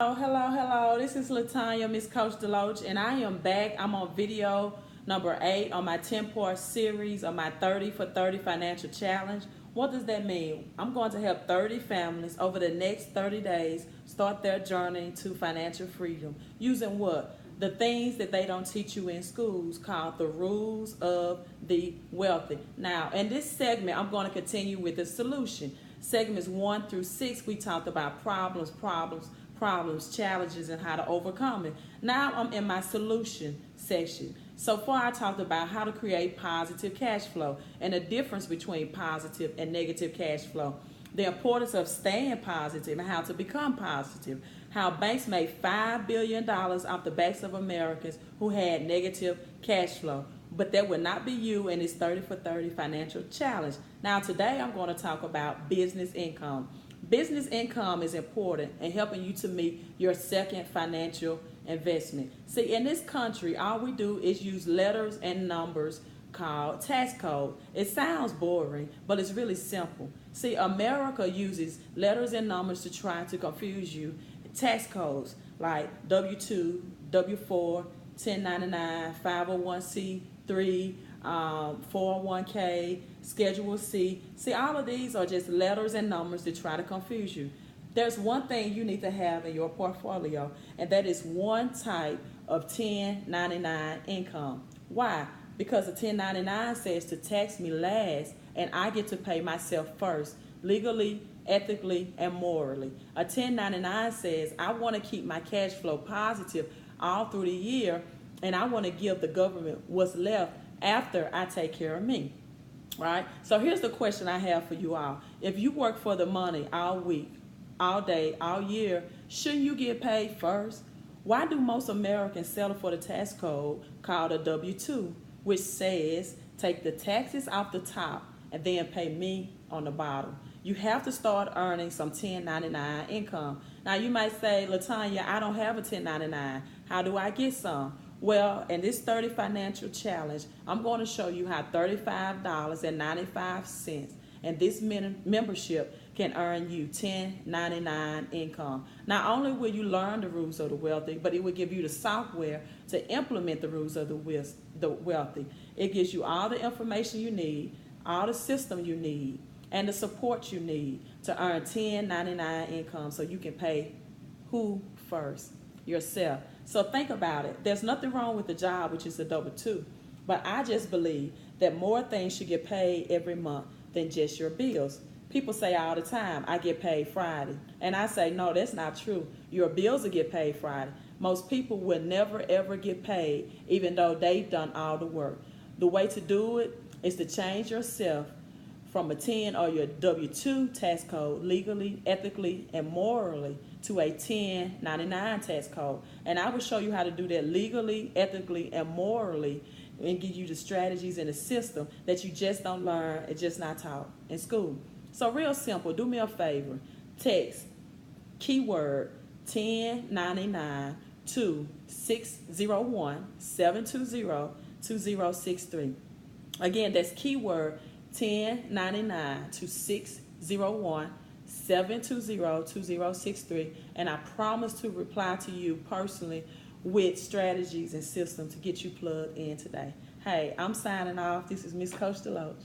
Hello. This is Latanya, Miss Coach Deloach, and I am back. I'm on video number 8 on my 10-part series on my 30 for 30 financial challenge. What does that mean? I'm going to help 30 families over the next 30 days start their journey to financial freedom using what? The things that they don't teach you in schools, called the rules of the wealthy. Now, in this segment, I'm going to continue with the solution. Segments 1 through 6, we talked about problems, challenges, and how to overcome it. Now I'm in my solution section. So far I talked about how to create positive cash flow and the difference between positive and negative cash flow, the importance of staying positive and how to become positive, how banks made $5 billion off the backs of Americans who had negative cash flow. But that would not be you in this 30 for 30 financial challenge. Now today I'm going to talk about business income. Business income is important in helping you to meet your second financial investment. See, in this country, all we do is use letters and numbers called tax code. It sounds boring, but it's really simple. See, America uses letters and numbers to try to confuse you. Tax codes like W-2, W-4, 1099, 501c3, 401k, Schedule C. See, all of these are just letters and numbers to try to confuse you. There's one thing you need to have in your portfolio, and that is one type of 1099 income. Why? Because the 1099 says to tax me last, and I get to pay myself first, legally, ethically, and morally. A 1099 says I want to keep my cash flow positive all through the year, and I want to give the government what's left after I take care of me. Right? So here's the question I have for you all. If you work for the money all week, all day, all year, shouldn't you get paid first? Why do most Americans settle for the tax code called a W-2, which says take the taxes off the top and then pay me on the bottom? You have to start earning some 1099 income. Now you might say, Latanya, I don't have a 1099. How do I get some? Well, in this 30 financial challenge, I'm going to show you how $35.95 and this membership can earn you 1099 income. Not only will you learn the rules of the wealthy, but it will give you the software to implement the rules of the wealthy. It gives you all the information you need, all the system you need, and the support you need to earn 1099 income so you can pay who first? Yourself. So think about it. There's nothing wrong with the job, which is a W-2, but I just believe that more things should get paid every month than just your bills. People say all the time, I get paid Friday. And I say, no, that's not true. Your bills will get paid Friday. Most people will never, ever get paid, even though they've done all the work. The way to do it is to change yourself from a 10 or your W-2 tax code legally, ethically, and morally to a 1099 tax code. And I will show you how to do that legally, ethically, and morally, and give you the strategies and the system that you just don't learn and just not taught in school. So real simple, do me a favor. Text keyword 1099 to 601-720-2063. Again, that's keyword 1099 to 601-720-2063, and I promise to reply to you personally with strategies and systems to get you plugged in today. Hey, I'm signing off. This is Miss Coach Deloach.